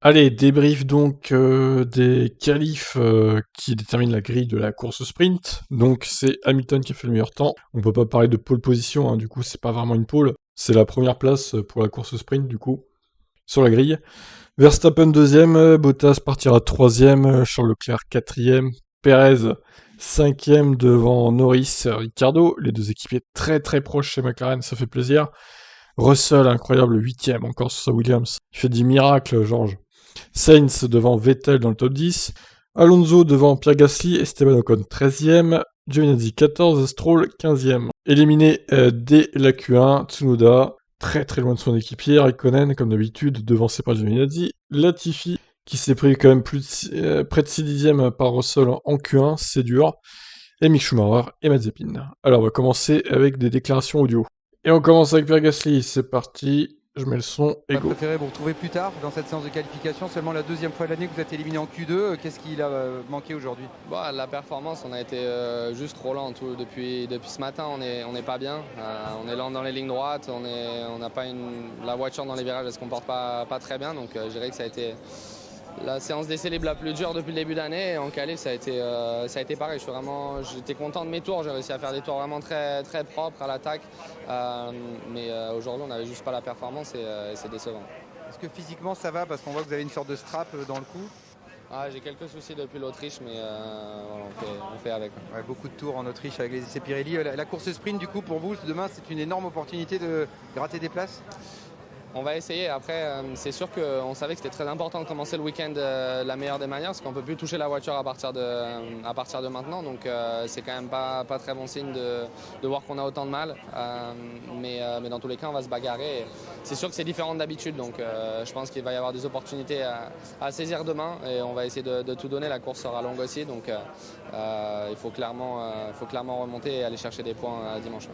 Allez, débrief donc des qualifs qui déterminent la grille de la course sprint. Donc c'est Hamilton qui a fait le meilleur temps. On peut pas parler de pole position, hein, du coup c'est pas vraiment une pole. C'est la première place pour la course sprint du coup, sur la grille. Verstappen deuxième, Bottas partira troisième, Charles Leclerc quatrième, Perez cinquième devant Norris, Ricciardo. Les deux équipiers très très proches chez McLaren, ça fait plaisir. Russell, incroyable, huitième, encore sur sa Williams. Il fait des miracles, Georges. Sainz devant Vettel dans le top 10. Alonso devant Pierre Gasly, Esteban Ocon 13e. Giovinazzi 14, Stroll 15e. Éliminé dès la Q1, Tsunoda, très très loin de son équipier. Raikkonen, comme d'habitude, devancé par Giovinazzi. Latifi, qui s'est pris quand même près de 6 dixièmes par Russell en Q1, c'est dur. Et Mick Schumacher et Mazepin. Alors on va commencer avec des déclarations audio. Et on commence avec Pierre Gasly, c'est parti. Je mets le son et go. Préféré vous retrouver plus tard dans cette séance de qualification, seulement la deuxième fois de l'année que vous êtes éliminé en Q2. Qu'est-ce qu'il a manqué aujourd'hui? La performance, on a été juste trop lent depuis ce matin. On n'est pas bien. On est lent dans les lignes droites. On n'a pas la voiture dans les virages, elle se comporte pas très bien. Donc je dirais que ça a été la séance d'essai libre la plus dure depuis le début d'année. En qualif, ça a été pareil. J'étais content de mes tours. J'ai réussi à faire des tours vraiment très très propres à l'attaque. Mais aujourd'hui, on n'avait juste pas la performance et c'est décevant. Est-ce que physiquement ça va? Parce qu'on voit que vous avez une sorte de strap dans le cou. J'ai quelques soucis depuis l'Autriche, mais voilà, on fait avec. Ouais, beaucoup de tours en Autriche avec les essais Pirelli. La course sprint, du coup, pour vous, demain, c'est une énorme opportunité de gratter des places? On va essayer. Après, c'est sûr qu'on savait que c'était très important de commencer le week-end de la meilleure des manières, parce qu'on ne peut plus toucher la voiture à partir de maintenant. Donc, c'est quand même pas très bon signe de voir qu'on a autant de mal. Mais dans tous les cas, on va se bagarrer. C'est sûr que c'est différent d'habitude. Donc, je pense qu'il va y avoir des opportunités à saisir demain. Et on va essayer de tout donner. La course sera longue aussi. Donc, il faut clairement remonter et aller chercher des points dimanche.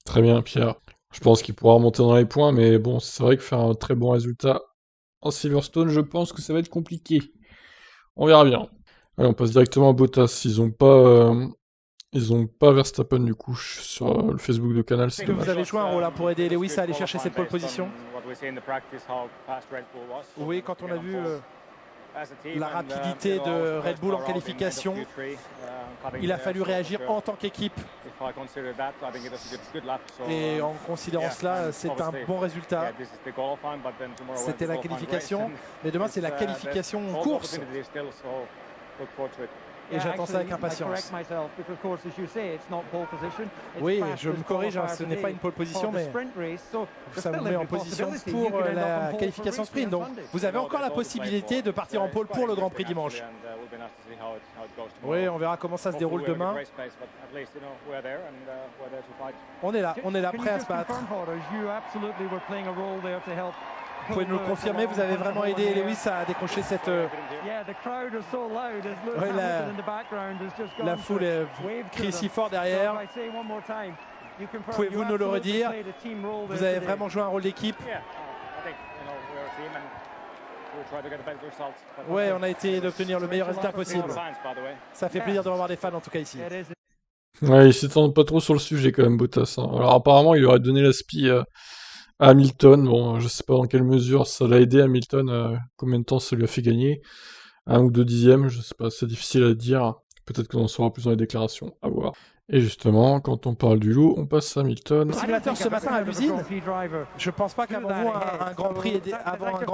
Très bien, Pierre. Je pense qu'il pourra remonter dans les points, mais bon, c'est vrai que faire un très bon résultat en Silverstone, je pense que ça va être compliqué. On verra bien. Allez, on passe directement à Bottas. Ils ont pas Verstappen du coup sur le Facebook de Canal. Est-ce que vous avez joué un rôle pour aider Lewis à aller chercher cette pole position? Oui, quand on a vu la rapidité de Red Bull en qualification, il a fallu réagir en tant qu'équipe. Et en considérant cela, c'est un bon résultat. C'était la qualification, mais demain c'est la qualification en course. Et j'attends ça avec impatience. Oui, je me corrige, ce n'est pas une pole position, mais ça vous met en position pour la qualification sprint. Donc vous avez encore la possibilité de partir en pole pour le Grand Prix dimanche. Oui, on verra comment ça se déroule demain. On est là, prêt à se battre. Vous pouvez nous le confirmer, vous avez vraiment aidé Lewis à décrocher cette... la foule crie si fort derrière. Pouvez-vous nous le redire? Vous avez vraiment joué un rôle d'équipe? Oui, on a essayé d'obtenir le meilleur résultat possible. Ça fait plaisir de revoir des fans en tout cas ici. Ouais, il s'étend pas trop sur le sujet quand même, Bottas. Hein. Alors apparemment, il aurait donné la spi à Hamilton. Bon, je sais pas dans quelle mesure ça l'a aidé Hamilton, combien de temps ça lui a fait gagner. 1 ou 2 dixièmes, je sais pas, c'est difficile à dire. Peut-être qu'on en saura plus dans les déclarations, à voir. Et justement, quand on parle du loup, on passe à Hamilton. Simulateur ce matin à l'usine. Je pense pas qu'avant vous, avant un Grand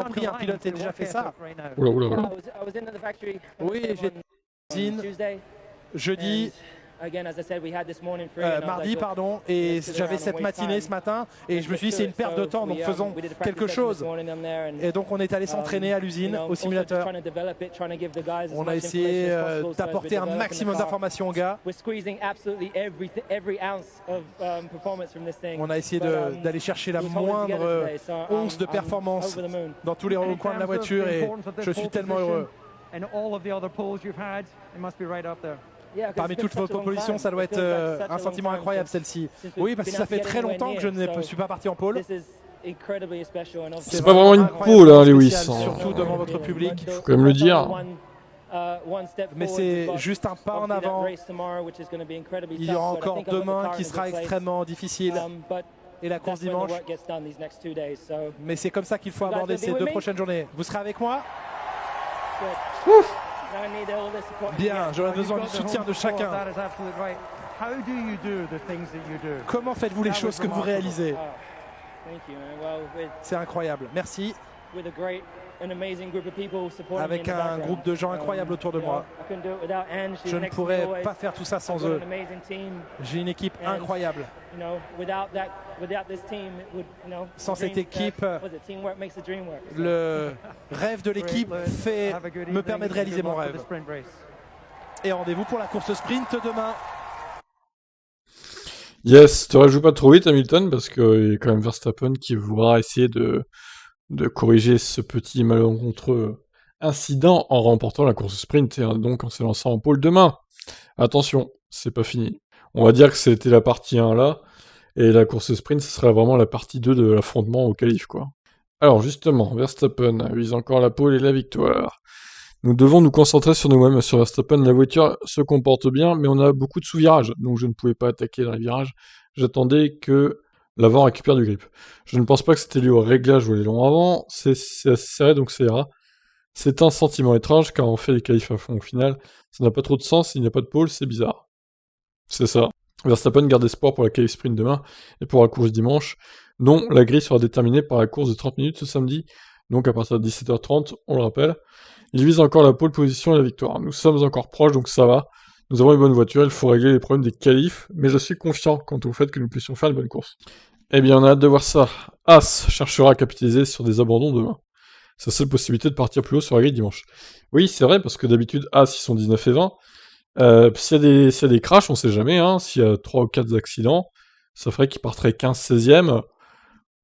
Prix, un pilote ait déjà fait ça. Oula. Oui, j'ai l'usine jeudi. Mardi, pardon, et j'avais cette matinée ce matin et je me suis dit c'est une perte de temps, donc faisons quelque chose. Et donc on est allé s'entraîner à l'usine, au simulateur. On a essayé d'apporter un maximum d'informations aux gars. On a essayé d'aller chercher la moindre once de performance dans tous les recoins de la voiture et je suis tellement heureux. Parmi toutes vos propositions, ça doit être un sentiment incroyable celle-ci. Oui, parce que ça fait très longtemps que je ne suis pas parti en pôle. C'est pas vraiment une pole, hein, Lewis. Surtout devant votre public. Faut quand même le dire. Mais c'est juste un pas en avant. Il y aura encore demain qui sera extrêmement difficile. et la course dimanche. Mais c'est comme ça qu'il faut aborder ces 2 prochaines journées. Vous serez avec moi? Bien, j'aurais besoin du soutien de chacun. Comment faites-vous les choses que vous réalisez? C'est incroyable, merci. Avec un groupe de gens incroyables autour de moi. Je ne pourrais pas faire tout ça sans eux. J'ai une équipe incroyable. Sans cette équipe, le rêve de l'équipe me permet de réaliser mon rêve. Et rendez-vous pour la course sprint demain. Yes, te rajoute pas trop vite Hamilton, parce qu'il y a quand même Verstappen qui voudra essayer de corriger ce petit malencontreux incident en remportant la course sprint et donc en se lançant en pole demain. Attention, c'est pas fini. On va dire que c'était la partie 1 là, et la course sprint, ce sera vraiment la partie 2 de l'affrontement au qualif, quoi. Alors justement, Verstappen vise encore la pole et la victoire. Nous devons nous concentrer sur nous-mêmes, sur Verstappen. La voiture se comporte bien, mais on a beaucoup de sous-virages, donc je ne pouvais pas attaquer dans les virages. J'attendais que l'avant récupère du grip. Je ne pense pas que c'était lié au réglage ou les longs avant, c'est assez serré donc ça ira. C'est un sentiment étrange car on fait les qualifs à fond au final, ça n'a pas trop de sens, il n'y a pas de pole, c'est bizarre. C'est ça. Verstappen garde espoir pour la qualif sprint demain et pour la course dimanche. Non, la grille sera déterminée par la course de 30 minutes ce samedi, donc à partir de 17h30, on le rappelle. Il vise encore la pole position et la victoire. Nous sommes encore proches donc ça va. Nous avons une bonne voiture, il faut régler les problèmes des qualifs, mais je suis confiant quant au fait que nous puissions faire une bonne course. Eh bien, on a hâte de voir ça. As cherchera à capitaliser sur des abandons demain. C'est la seule possibilité de partir plus haut sur la grille dimanche. Oui, c'est vrai, parce que d'habitude, As, ils sont 19 et 20. S'il y a des crashs, on sait jamais, hein. S'il y a 3 ou 4 accidents, ça ferait qu'ils parteraient 15-16e.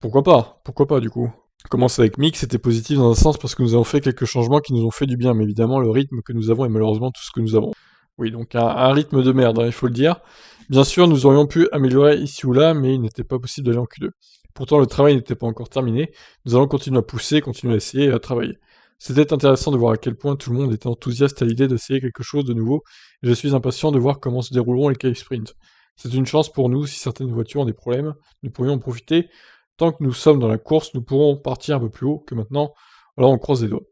Pourquoi pas, du coup. On commence avec Mick, c'était positif dans un sens parce que nous avons fait quelques changements qui nous ont fait du bien, mais évidemment, le rythme que nous avons est malheureusement tout ce que nous avons. Oui, donc un rythme de merde, hein, il faut le dire. Bien sûr, nous aurions pu améliorer ici ou là, mais il n'était pas possible d'aller en Q2. Pourtant, le travail n'était pas encore terminé. Nous allons continuer à pousser, continuer à essayer et à travailler. C'était intéressant de voir à quel point tout le monde était enthousiaste à l'idée d'essayer quelque chose de nouveau, et je suis impatient de voir comment se dérouleront les qualifs sprint. C'est une chance pour nous, si certaines voitures ont des problèmes, nous pourrions en profiter. Tant que nous sommes dans la course, nous pourrons partir un peu plus haut que maintenant. Alors on croise les doigts.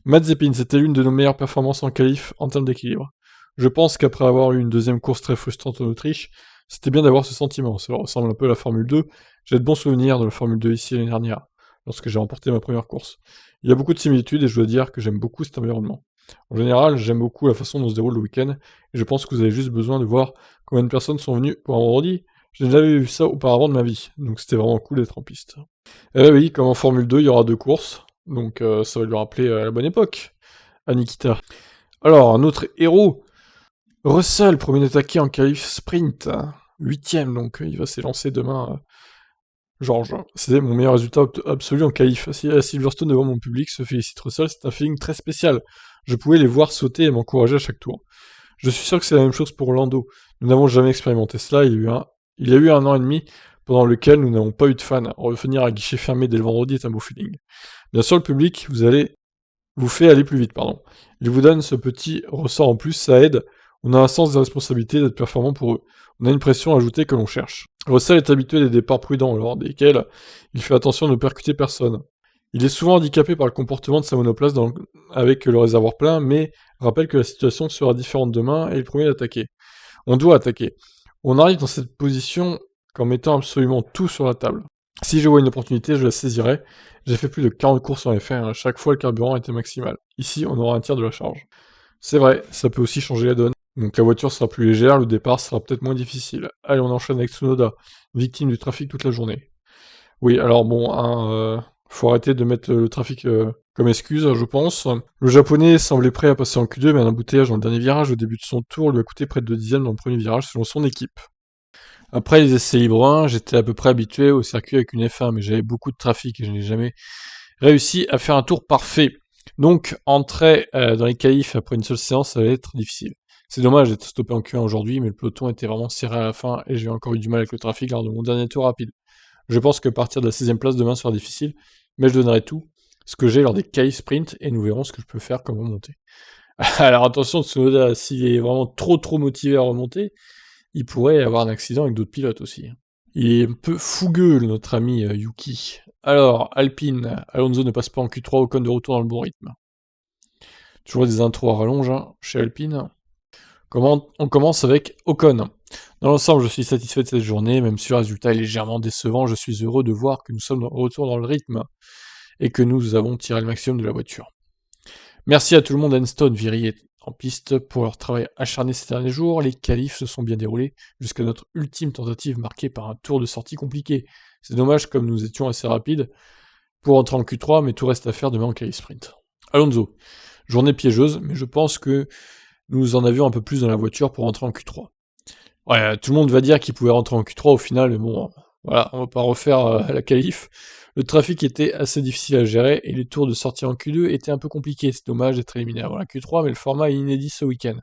Mazepin, c'était l'une de nos meilleures performances en qualif en termes d'équilibre. Je pense qu'après avoir eu une deuxième course très frustrante en Autriche, c'était bien d'avoir ce sentiment. Cela ressemble un peu à la Formule 2. J'ai de bons souvenirs de la Formule 2 ici l'année dernière, lorsque j'ai remporté ma première course. Il y a beaucoup de similitudes et je dois dire que j'aime beaucoup cet environnement. En général, j'aime beaucoup la façon dont se déroule le week-end, et je pense que vous avez juste besoin de voir combien de personnes sont venues pour un vendredi. Je n'ai jamais vu ça auparavant de ma vie, donc c'était vraiment cool d'être en piste. Et oui, comme en Formule 2, il y aura 2 courses, donc ça va lui rappeler la bonne époque, à Nikita. Alors, un autre héros, Russell, premier attaqué en qualif sprint, 8ème, donc il va s'élancer demain. Georges, c'était mon meilleur résultat absolu en qualif. À Silverstone devant mon public se félicite Russell, c'est un feeling très spécial. Je pouvais les voir sauter et m'encourager à chaque tour. Je suis sûr que c'est la même chose pour Lando. Nous n'avons jamais expérimenté cela, il y a eu 1 an et demi pendant lequel nous n'avons pas eu de fans. Revenir à guichet fermé dès le vendredi est un beau feeling. Bien sûr, le public vous fait aller plus vite, pardon. Il vous donne ce petit ressort en plus, ça aide. On a un sens de responsabilité d'être performant pour eux. On a une pression ajoutée que l'on cherche. Russell est habitué des départs prudents, lors desquels il fait attention de ne percuter personne. Il est souvent handicapé par le comportement de sa monoplace avec le réservoir plein, mais rappelle que la situation sera différente demain et est le premier d'attaquer. On doit attaquer. On arrive dans cette position qu'en mettant absolument tout sur la table. Si je vois une opportunité, je la saisirai. J'ai fait plus de 40 courses en F1, à chaque fois le carburant était maximal. Ici, on aura un tiers de la charge. C'est vrai, ça peut aussi changer la donne. Donc la voiture sera plus légère, le départ sera peut-être moins difficile. Allez, on enchaîne avec Tsunoda, victime du trafic toute la journée. Oui, alors bon, faut arrêter de mettre le trafic comme excuse, je pense. Le japonais semblait prêt à passer en Q2, mais un embouteillage dans le dernier virage au début de son tour lui a coûté près de 2 dixièmes dans le premier virage selon son équipe. Après les essais libres 1, j'étais à peu près habitué au circuit avec une F1, mais j'avais beaucoup de trafic et je n'ai jamais réussi à faire un tour parfait. Donc, entrer dans les qualifs après une seule séance, ça allait être difficile. C'est dommage d'être stoppé en Q1 aujourd'hui, mais le peloton était vraiment serré à la fin et j'ai encore eu du mal avec le trafic lors de mon dernier tour rapide. Je pense que partir de la 6ème place demain sera difficile, mais je donnerai tout ce que j'ai lors des qualifs sprint et nous verrons ce que je peux faire comme remontée. Alors attention, Tsunoda, s'il est vraiment trop motivé à remonter, il pourrait avoir un accident avec d'autres pilotes aussi. Il est un peu fougueux, notre ami Yuki. Alors, Alpine, Alonso ne passe pas en Q3, Ocon de retour dans le bon rythme. Toujours des intros à rallonge chez Alpine. On commence avec Ocon. Dans l'ensemble, je suis satisfait de cette journée, même si le résultat est légèrement décevant, je suis heureux de voir que nous sommes de retour dans le rythme et que nous avons tiré le maximum de la voiture. Merci à tout le monde, Enstone, Viri en piste pour leur travail acharné ces derniers jours. Les qualifs se sont bien déroulés jusqu'à notre ultime tentative marquée par un tour de sortie compliqué. C'est dommage comme nous étions assez rapides pour entrer en Q3, mais tout reste à faire demain en qualif sprint. Alonso, journée piégeuse, mais je pense que nous en avions un peu plus dans la voiture pour entrer en Q3. Ouais, tout le monde va dire qu'il pouvait rentrer en Q3 au final, mais bon, voilà, on va pas refaire la qualif. Le trafic était assez difficile à gérer et les tours de sortie en Q2 étaient un peu compliqués. C'est dommage d'être éliminé avant la Q3, mais le format est inédit ce week-end.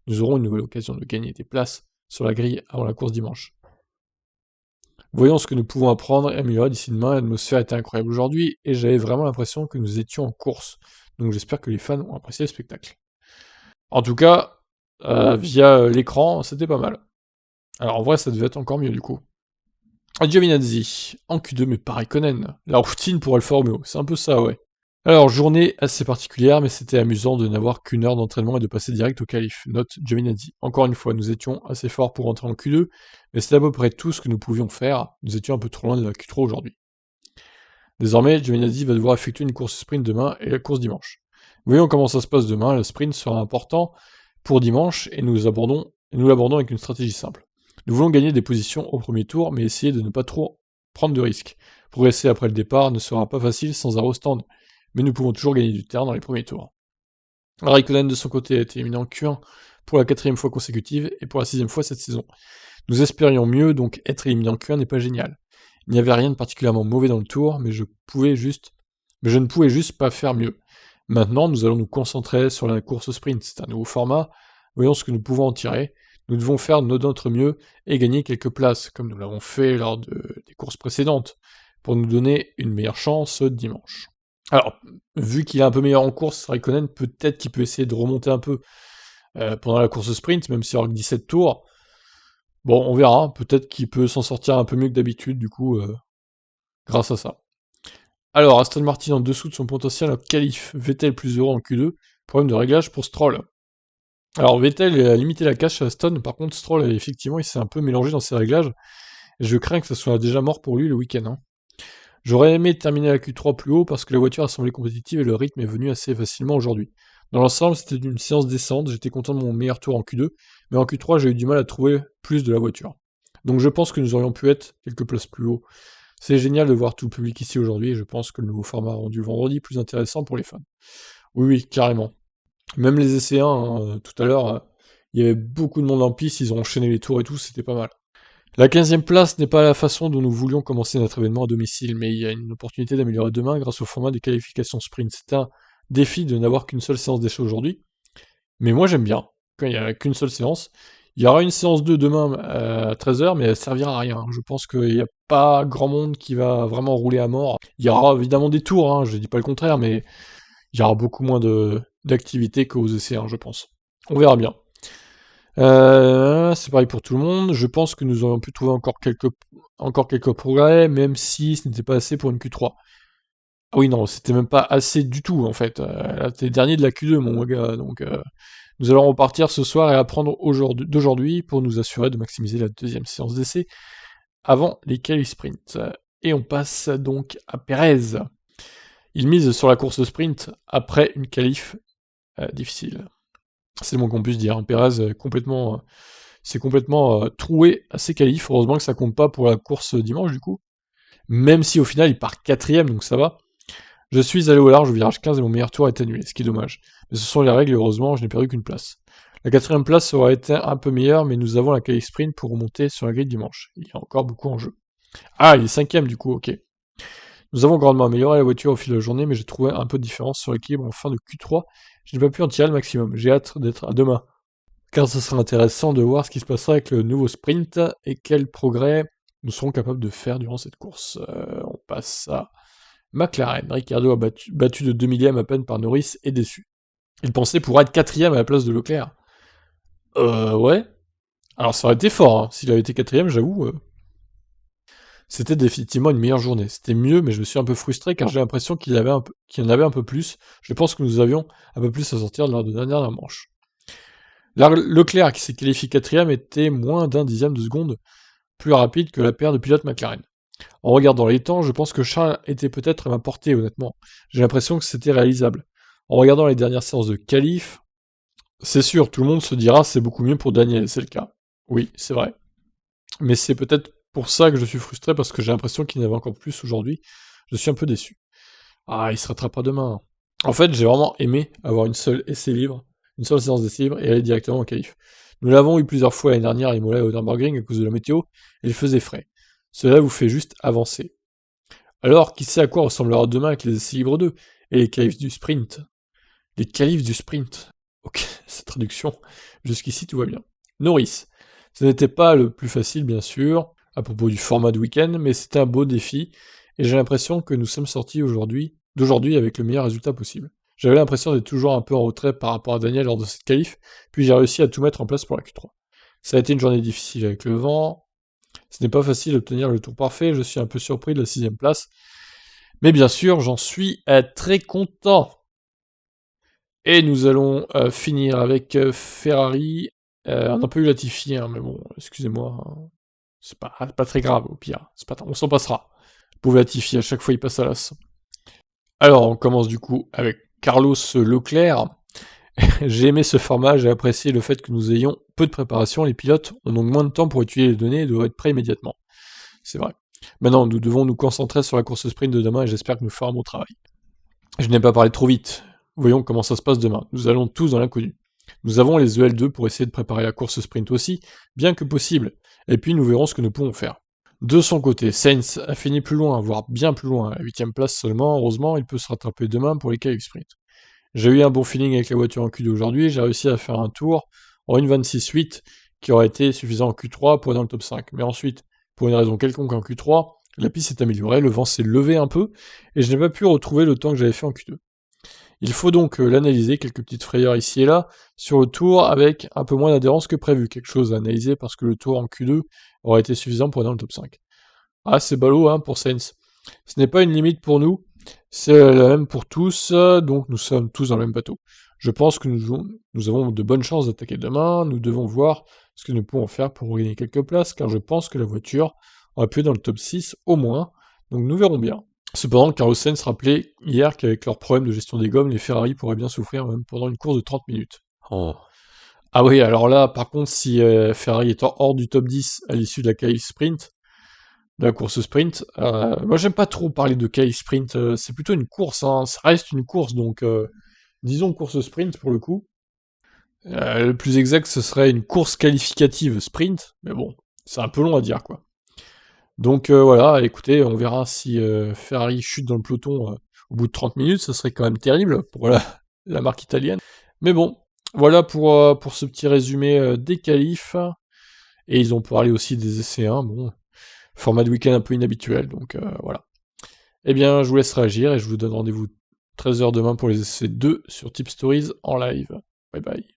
Nous aurons une nouvelle occasion de gagner des places sur la grille avant la course dimanche. Voyons ce que nous pouvons apprendre et améliorer d'ici demain. L'atmosphère était incroyable aujourd'hui et j'avais vraiment l'impression que nous étions en course. Donc j'espère que les fans ont apprécié le spectacle. En tout cas, via l'écran, c'était pas mal. Alors en vrai, ça devait être encore mieux du coup. Giovinazzi, en Q2 mais pas Raikkonen. La routine pour Alfa Romeo, c'est un peu ça, ouais. Alors, journée assez particulière, mais c'était amusant de n'avoir qu'une heure d'entraînement et de passer direct au qualif. Note Giovinazzi. Encore une fois, nous étions assez forts pour entrer en Q2, mais c'était à peu près tout ce que nous pouvions faire. Nous étions un peu trop loin de la Q3 aujourd'hui. Désormais, Giovinazzi va devoir effectuer une course sprint demain et la course dimanche. Voyons comment ça se passe demain. Le sprint sera important pour dimanche et nous l'abordons avec une stratégie simple. Nous voulons gagner des positions au premier tour, mais essayer de ne pas trop prendre de risques. Progresser après le départ ne sera pas facile sans un stand, mais nous pouvons toujours gagner du terrain dans les premiers tours. Raikkonen de son côté a été éliminé en Q1 pour la 4e fois consécutive et pour la 6e fois cette saison. Nous espérions mieux, donc être éliminé en Q1 n'est pas génial. Il n'y avait rien de particulièrement mauvais dans le tour, mais je ne pouvais juste pas faire mieux. Maintenant, nous allons nous concentrer sur la course sprint. C'est un nouveau format. Voyons ce que nous pouvons en tirer. Nous devons faire de notre mieux et gagner quelques places, comme nous l'avons fait lors des courses précédentes, pour nous donner une meilleure chance dimanche. Alors, vu qu'il est un peu meilleur en course, Raikkonen, peut-être qu'il peut essayer de remonter un peu pendant la course sprint, même s'il y aura que 17 tours. Bon, on verra, peut-être qu'il peut s'en sortir un peu mieux que d'habitude, du coup, grâce à ça. Alors, Aston Martin en dessous de son potentiel en qualif, Vettel plus heureux en Q2, problème de réglage pour Stroll. Alors Vettel a limité la casse chez Aston, par contre Stroll, effectivement, il s'est un peu mélangé dans ses réglages, et je crains que ça soit déjà mort pour lui le week-end. Hein. J'aurais aimé terminer la Q3 plus haut parce que la voiture a semblé compétitive et le rythme est venu assez facilement aujourd'hui. Dans l'ensemble, c'était une séance décente, j'étais content de mon meilleur tour en Q2, mais en Q3, j'ai eu du mal à trouver plus de la voiture. Donc je pense que nous aurions pu être quelques places plus haut. C'est génial de voir tout le public ici aujourd'hui, et je pense que le nouveau format a rendu le vendredi plus intéressant pour les fans. Oui, carrément. Même les essais 1, tout à l'heure, il y avait beaucoup de monde en piste, ils ont enchaîné les tours et tout, c'était pas mal. La 15e place n'est pas la façon dont nous voulions commencer notre événement à domicile, mais il y a une opportunité d'améliorer demain grâce au format des qualifications sprint. C'est un défi de n'avoir qu'une seule séance d'essai aujourd'hui, mais moi j'aime bien, quand il n'y a qu'une seule séance. Il y aura une séance 2 demain à 13h, mais elle servira à rien. Je pense qu'il n'y a pas grand monde qui va vraiment rouler à mort. Il y aura évidemment des tours, hein, je dis pas le contraire, mais il y aura beaucoup moins d'activité qu'aux essais, je pense. On verra bien. C'est pareil pour tout le monde. Je pense que nous aurions pu trouver encore quelques progrès, même si ce n'était pas assez pour une Q3. Ah oui, non, c'était même pas assez du tout, en fait. Là, t'es dernier de la Q2, mon gars, donc nous allons repartir ce soir et apprendre d'aujourd'hui pour nous assurer de maximiser la deuxième séance d'essai avant les qualifs sprint. Et on passe donc à Pérez. Il mise sur la course sprint après une qualif difficile. C'est le moins qu'on puisse dire. Pérez s'est complètement troué à ses qualifs. Heureusement que ça compte pas pour la course dimanche du coup. Même si au final il part 4ème, donc ça va. Je suis allé au large au virage 15 et mon meilleur tour est annulé, ce qui est dommage. Mais ce sont les règles et heureusement je n'ai perdu qu'une place. La 4ème place aurait été un peu meilleure, mais nous avons la qualif sprint pour remonter sur la grille dimanche. Il y a encore beaucoup en jeu. Ah, il est 5ème du coup, ok. Nous avons grandement amélioré la voiture au fil de la journée, mais j'ai trouvé un peu de différence sur l'équilibre en fin de Q3. Je n'ai pas pu en tirer le maximum. J'ai hâte d'être à demain, car ce sera intéressant de voir ce qui se passera avec le nouveau sprint et quel progrès nous serons capables de faire durant cette course. On passe à McLaren. Ricciardo a battu de 2 millièmes à peine par Norris et déçu. Il pensait pouvoir être 4ème à la place de Leclerc. Ouais. Alors ça aurait été fort, hein. S'il avait été 4ème, j'avoue. c'était définitivement une meilleure journée. C'était mieux, mais je me suis un peu frustré car j'ai l'impression qu'il y en avait un peu plus. Je pense que nous avions un peu plus à sortir lors de la dernière manche. Leclerc, qui s'est qualifié 4ème, était moins d'un dixième de seconde plus rapide que la paire de pilotes McLaren. En regardant les temps, je pense que Charles était peut-être à ma portée, honnêtement. J'ai l'impression que c'était réalisable. En regardant les dernières séances de qualif, c'est sûr, tout le monde se dira c'est beaucoup mieux pour Daniel, c'est le cas. Oui, c'est vrai. Mais c'est peut-être pour ça que je suis frustré, parce que j'ai l'impression qu'il y en avait encore plus aujourd'hui. Je suis un peu déçu. Ah, il se rattrapera demain. En fait, j'ai vraiment aimé avoir une seule séance d'essai libre et aller directement en qualif. Nous l'avons eu plusieurs fois l'année dernière à Imola et au Nürburgring à cause de la météo, et il faisait frais. Cela vous fait juste avancer. Alors, qui sait à quoi ressemblera demain avec les essais libres 2 et les qualifs du sprint? Les qualifs du sprint. Ok, cette traduction. Jusqu'ici, tout va bien. Norris. Ce n'était pas le plus facile, bien sûr, à propos du format de week-end, mais c'était un beau défi, et j'ai l'impression que nous sommes sortis d'aujourd'hui avec le meilleur résultat possible. J'avais l'impression d'être toujours un peu en retrait par rapport à Daniel lors de cette qualif, puis j'ai réussi à tout mettre en place pour la Q3. Ça a été une journée difficile avec le vent. Ce n'est pas facile d'obtenir le tour parfait, je suis un peu surpris de la 6ème place. Mais bien sûr, j'en suis très content. Et nous allons finir avec Ferrari. On n'a pas eu Latifi, hein, mais bon, excusez-moi. Hein. C'est pas très grave, au pire. On s'en passera. Pauvre Latifi, à chaque fois il passe à l'as. Alors, on commence du coup avec Carlos Leclerc. J'ai aimé ce format, j'ai apprécié le fait que nous ayons peu de préparation, les pilotes ont donc moins de temps pour étudier les données et doivent être prêts immédiatement. C'est vrai. Maintenant, nous devons nous concentrer sur la course sprint de demain et j'espère que nous ferons un bon travail. Je n'ai pas parlé trop vite. Voyons comment ça se passe demain. Nous allons tous dans l'inconnu. Nous avons les EL2 pour essayer de préparer la course sprint aussi, bien que possible, et puis nous verrons ce que nous pouvons faire. De son côté, Sainz a fini plus loin, voire bien plus loin, à la 8ème place seulement. Heureusement, il peut se rattraper demain pour les qualifs sprint. J'ai eu un bon feeling avec la voiture en Q2 aujourd'hui, j'ai réussi à faire un tour en 1.26.8 qui aurait été suffisant en Q3 pour être dans le top 5. Mais ensuite, pour une raison quelconque en Q3, la piste s'est améliorée, le vent s'est levé un peu, et je n'ai pas pu retrouver le temps que j'avais fait en Q2. Il faut donc l'analyser, quelques petites frayeurs ici et là, sur le tour avec un peu moins d'adhérence que prévu, quelque chose à analyser parce que le tour en Q2 aurait été suffisant pour être dans le top 5. Ah, c'est ballot hein, pour Sainz. Ce n'est pas une limite pour nous, c'est la même pour tous, donc nous sommes tous dans le même bateau. Je pense que nous avons de bonnes chances d'attaquer demain, nous devons voir ce que nous pouvons faire pour gagner quelques places, car je pense que la voiture aurait pu être dans le top 6 au moins, donc nous verrons bien. Cependant, Carlos Sainz rappelait hier qu'avec leurs problèmes de gestion des gommes, les Ferrari pourraient bien souffrir même pendant une course de 30 minutes. Oh. Ah oui, alors là, par contre, si Ferrari est hors du top 10 à l'issue de la qualif sprint, de la course sprint, moi j'aime pas trop parler de qualif sprint, c'est plutôt une course, hein, ça reste une course, donc disons course sprint pour le coup. Le plus exact, ce serait une course qualificative sprint, mais bon, c'est un peu long à dire, quoi. Donc voilà, écoutez, on verra si Ferrari chute dans le peloton au bout de 30 minutes, ça serait quand même terrible pour la marque italienne. Mais bon, voilà pour ce petit résumé des qualifs. Et ils ont parlé aussi des essais 1, bon, format de week-end un peu inhabituel, donc voilà. Eh bien, je vous laisse réagir et je vous donne rendez-vous 13h demain pour les essais 2 sur Tip Stories en live. Bye bye.